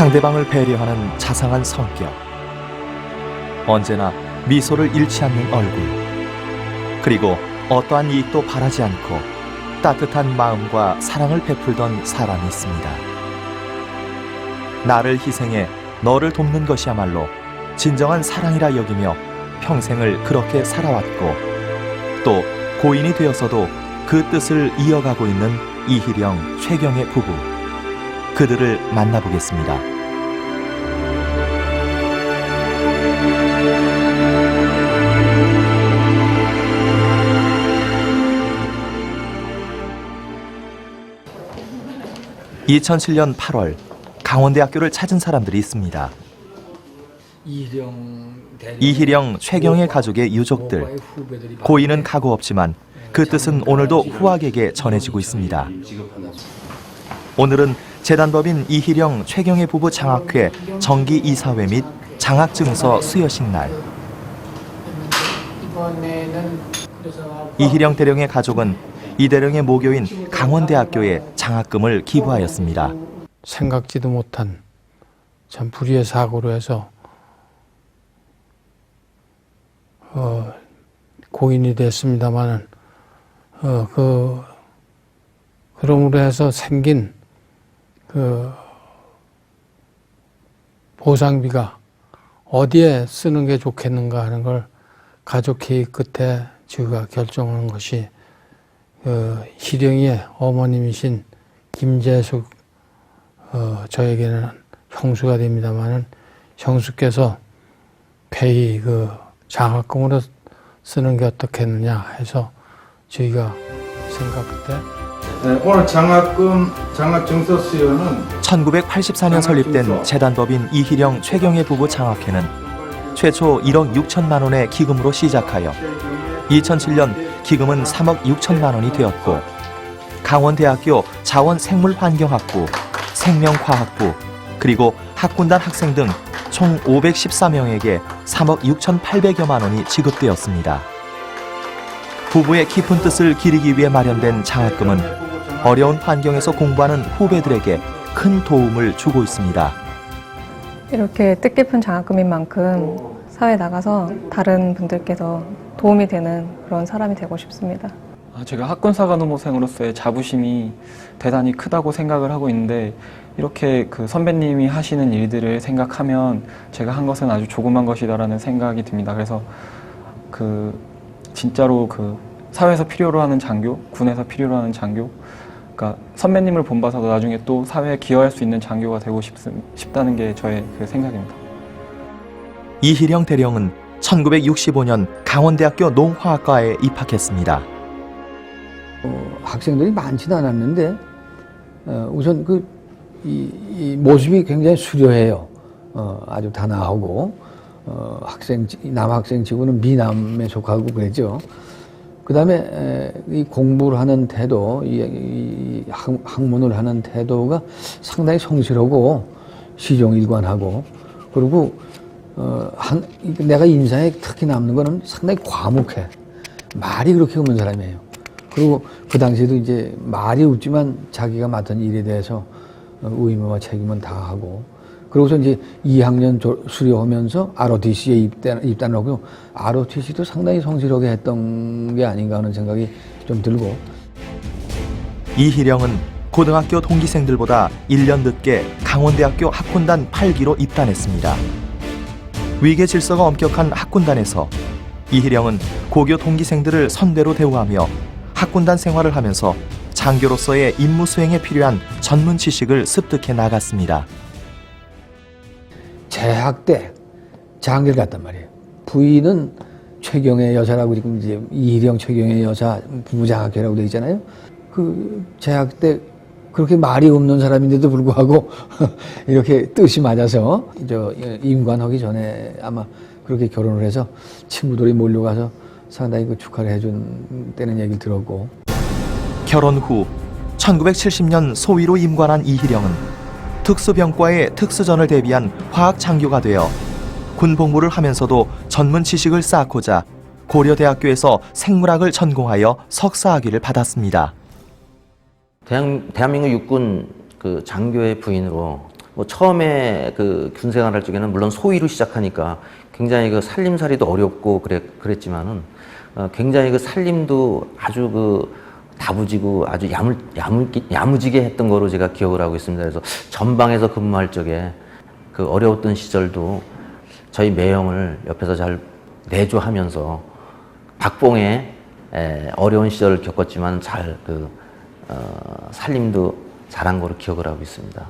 상대방을 배려하는 자상한 성격, 언제나 미소를 잃지 않는 얼굴, 그리고 어떠한 이익도 바라지 않고 따뜻한 마음과 사랑을 베풀던 사람이 있습니다. 나를 희생해 너를 돕는 것이야말로 진정한 사랑이라 여기며 평생을 그렇게 살아왔고, 또 고인이 되어서도 그 뜻을 이어가고 있는 이희령, 최경의 부부, 그들을 만나보겠습니다. (2007년 8월) 강원대학교를 찾은 사람들이 있습니다. 이희령, 최경의 가족의 유족들. 고인은 가고 없지만 그 뜻은 오늘도 후학에게 전해지고 있습니다. 오늘은 재단법인 이희령, 최경의 부부 장학회 정기 이사회 및 장학증서 수여식 날. 이희령 대령의 가족은 이 대령의 모교인 강원대학교에 장학금을 기부하였습니다. 생각지도 못한 참 불의의 사고로 해서 고인이 됐습니다만은 그럼으로 해서 생긴 보상비가 어디에 쓰는 게 좋겠는가 하는 걸 가족 회의 끝에 저희가 결정한 것이 희령이의 어머님이신 김재숙, 저에게는 형수가 됩니다만은 형수께서 회의 장학금으로 쓰는 게 어떻겠느냐 해서 저희가 생각 때 오늘 장학증서 수여는 1984년 설립된 재단법인 이희령, 최경의 부부 장학회는 최초 1억 6천만 원의 기금으로 시작하여 2007년 기금은 3억 6천만 원이 되었고, 강원대학교 자원생물환경학부, 생명과학부, 그리고 학군단 학생 등 총 514명에게 3억 6,800여만 원이 지급되었습니다. 부부의 깊은 뜻을 기리기 위해 마련된 장학금은 어려운 환경에서 공부하는 후배들에게 큰 도움을 주고 있습니다. 이렇게 뜻깊은 장학금인 만큼 사회에 나가서 다른 분들께서 도움이 되는 그런 사람이 되고 싶습니다. 제가 학군사관후보생으로서의 자부심이 대단히 크다고 생각을 하고 있는데, 이렇게 선배님이 하시는 일들을 생각하면 제가 한 것은 아주 조그만 것이다라는 생각이 듭니다. 그래서 진짜로 사회에서 필요로 하는 장교, 군에서 필요로 하는 장교, 그러니까 선배님을 본받아서 나중에 또 사회에 기여할 수 있는 장교가 되고 싶다는 게 저의 생각입니다. 이희령 대령은 1965년 강원대학교 농화학과에 입학했습니다. 학생들이 많지는 않았는데 우선 이 모습이 굉장히 수려해요. 아주 단아하고 남학생 치고는 미남에 속하고 그랬죠. 그 다음에 이 공부를 하는 태도, 이 학문을 하는 태도가 상당히 성실하고 시종일관하고, 그리고 내가 인상에 특히 남는 거는 상당히 과묵해. 말이 그렇게 없는 사람이에요. 그리고 그 당시에도 이제 말이 없지만 자기가 맡은 일에 대해서 의무와 책임은 다하고, 그러고서 이제 2학년 수료하면서 ROTC에 입단을 하고, ROTC도 상당히 성실하게 했던 게 아닌가 하는 생각이 좀 들고. 이희령은 고등학교 동기생들보다 1년 늦게 강원대학교 학군단 8기로 입단했습니다. 위계 질서가 엄격한 학군단에서 이희령은 고교 동기생들을 선배로 대우하며 학군단 생활을 하면서 장교로서의 임무 수행에 필요한 전문 지식을 습득해 나갔습니다. 재학 때 장교를 갔단 말이에요. 부인은 최경의 여사라고 지금 이제 이희령, 최경의 여사 부부장학회라고 되어 있잖아요. 재학 때 그렇게 말이 없는 사람인데도 불구하고 이렇게 뜻이 맞아서 임관하기 전에 아마 그렇게 결혼을 해서 친구들이 몰려가서 상당히 축하를 해준 때는 얘기를 들었고. 결혼 후 1970년 소위로 임관한 이희령은 특수병과의 특수전을 대비한 화학 장교가 되어 군 복무를 하면서도 전문 지식을 쌓고자 고려대학교에서 생물학을 전공하여 석사학위를 받았습니다. 대한민국 육군 장교의 부인으로 뭐 처음에 그 군 생활할 적에는 물론 소위로 시작하니까 굉장히 그 살림살이도 어렵고 그랬지만은 굉장히 그 살림도 아주 그 다부지고 아주 야무지게 했던 거로 제가 기억을 하고 있습니다. 그래서 전방에서 근무할 적에 그 어려웠던 시절도 저희 매형을 옆에서 잘 내조하면서 박봉에 어려운 시절을 겪었지만 잘 살림도 잘한 거로 기억을 하고 있습니다.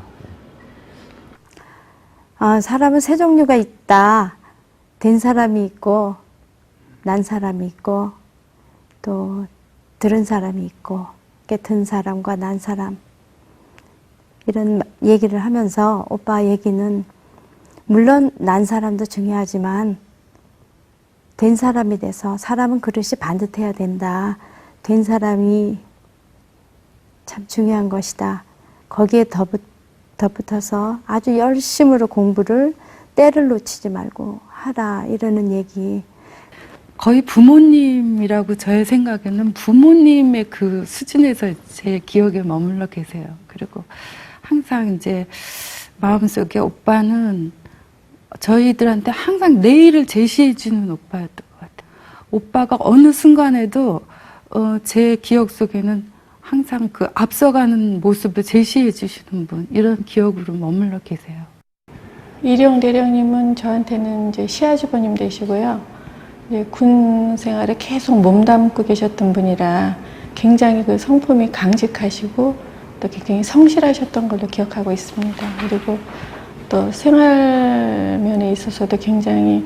사람은 세 종류가 있다. 된 사람이 있고, 난 사람이 있고, 또 들은 사람이 있고, 든 사람과 난 사람. 이런 얘기를 하면서 오빠 얘기는 물론 난 사람도 중요하지만 된 사람이 돼서 사람은 그릇이 반듯해야 된다. 된 사람이 참 중요한 것이다. 거기에 덧붙어서 아주 열심으로 공부를 때를 놓치지 말고 하라 이러는 얘기. 거의 부모님이라고 저의 생각에는 부모님의 그 수준에서 제 기억에 머물러 계세요. 그리고 항상 이제 마음속에 오빠는 저희들한테 항상 내일을 제시해주는 오빠였던 것 같아요. 오빠가 어느 순간에도 제 기억 속에는 항상 그 앞서가는 모습을 제시해 주시는 분, 이런 기억으로 머물러 계세요. 이령 대령님은 저한테는 이제 시아주버님 되시고요. 이제 군 생활에 계속 몸담고 계셨던 분이라 굉장히 그 성품이 강직하시고 또 굉장히 성실하셨던 걸로 기억하고 있습니다. 그리고 또 생활면에 있어서도 굉장히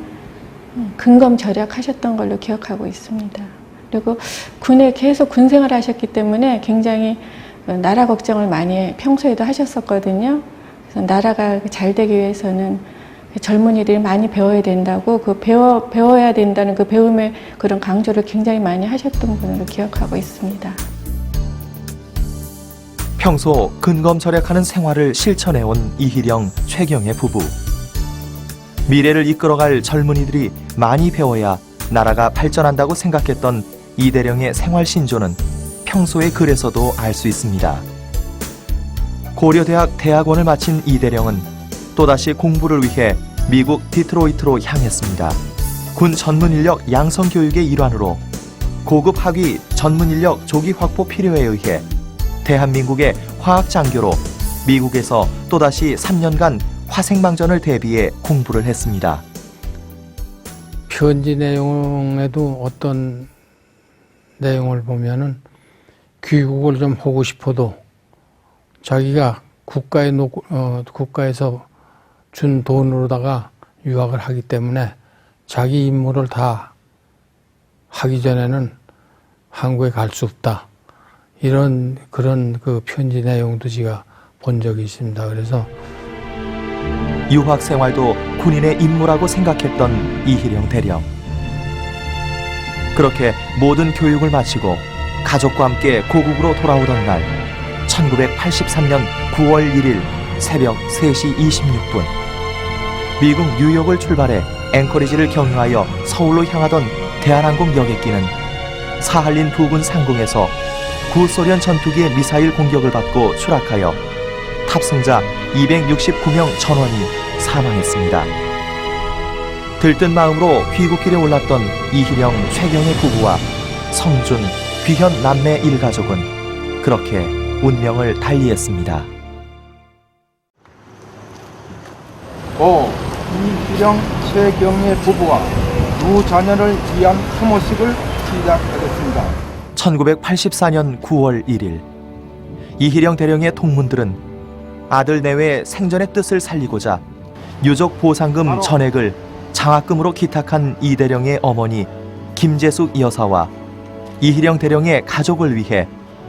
근검절약하셨던 걸로 기억하고 있습니다. 그리고 군에 계속 군 생활을 하셨기 때문에 굉장히 나라 걱정을 많이 평소에도 하셨었거든요. 그래서 나라가 잘 되기 위해서는 젊은이들이 많이 배워야 된다고, 그 배워야 된다는 그 배움의 그런 강조를 굉장히 많이 하셨던 분으로 기억하고 있습니다. 평소 근검절약하는 생활을 실천해온 이희령, 최경의 부부. 미래를 이끌어갈 젊은이들이 많이 배워야 나라가 발전한다고 생각했던 이대령의 생활 신조는 평소의 글에서도 알 수 있습니다. 고려대학 대학원을 마친 이대령은 또다시 공부를 위해 미국 디트로이트로 향했습니다. 군 전문인력 양성 교육의 일환으로 고급 학위 전문인력 조기 확보 필요에 의해 대한민국의 화학 장교로 미국에서 또다시 3년간 화생방전을 대비해 공부를 했습니다. 편지 내용에도 어떤 내용을 보면은 귀국을 좀 하고 싶어도 자기가 국가에서 준 돈으로다가 유학을 하기 때문에 자기 임무를 다 하기 전에는 한국에 갈 수 없다. 그런 그 편지 내용도 제가 본 적이 있습니다. 그래서 유학 생활도 군인의 임무라고 생각했던 이희령 대령. 그렇게 모든 교육을 마치고 가족과 함께 고국으로 돌아오던 날, 1983년 9월 1일 새벽 3시 26분 미국 뉴욕을 출발해 앵커리지를 경유하여 서울로 향하던 대한항공 여객기는 사할린 부근 상공에서 구소련 전투기의 미사일 공격을 받고 추락하여 탑승자 269명 전원이 사망했습니다. 들뜬 마음으로 귀국길에 올랐던 이희령, 최경의 부부와 성준, 귀현 남매 일가족은 그렇게 운명을 달리했습니다. 이희령, 최경의 부부와 두 자녀를 위한 추모식을 시작하겠습니다. 1984년 9월 1일 이희령 대령의 동문들은 아들 내외 생전의 뜻을 살리고자 유족 보상금 전액을 장학금으로 기탁한 이 대령의 어머니 김재숙 여사와 이희령 대령의 가족을 위해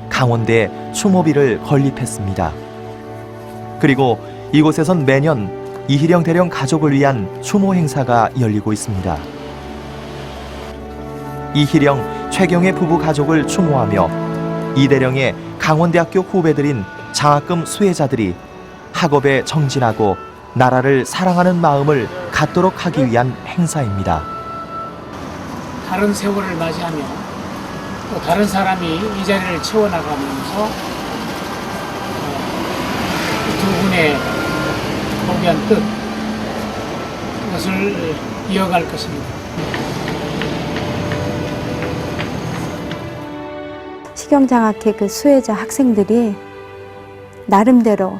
강원대에 추모비를 건립했습니다. 그리고 이곳에선 매년 이희령 대령 가족을 위한 추모 행사가 열리고 있습니다. 이희령, 최경의 부부 가족을 추모하며 이대령의 강원대학교 후배들인 장학금 수혜자들이 학업에 정진하고 나라를 사랑하는 마음을 갖도록 하기 위한 행사입니다. 다른 세월을 맞이하며 또 다른 사람이 이 자리를 채워나가면서 두 분의 포기한 뜻, 그것을 이어갈 것입니다. 식용장학회 그 수혜자 학생들이 나름대로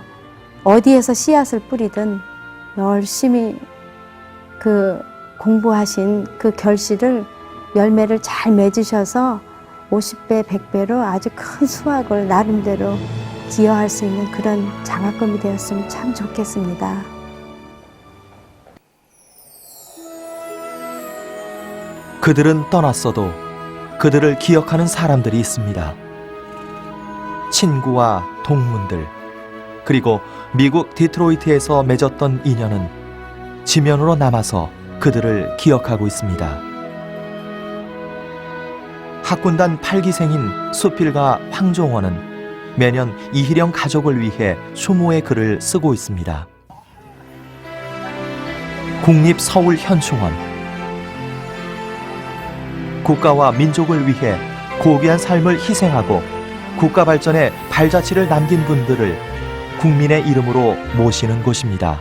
어디에서 씨앗을 뿌리든 열심히 그 공부하신 그 결실을 열매를 잘 맺으셔서 50배, 100배로 아주 큰 수확을 나름대로 기여할 수 있는 그런 장학금이 되었으면 참 좋겠습니다. 그들은 떠났어도 그들을 기억하는 사람들이 있습니다. 친구와 동문들, 그리고 미국 디트로이트에서 맺었던 인연은 지면으로 남아서 그들을 기억하고 있습니다. 학군단 8기생인 수필가 황종원은 매년 이희령 가족을 위해 추모의 글을 쓰고 있습니다. 국립서울현충원, 국가와 민족을 위해 고귀한 삶을 희생하고 국가 발전에 발자취를 남긴 분들을 국민의 이름으로 모시는 곳입니다.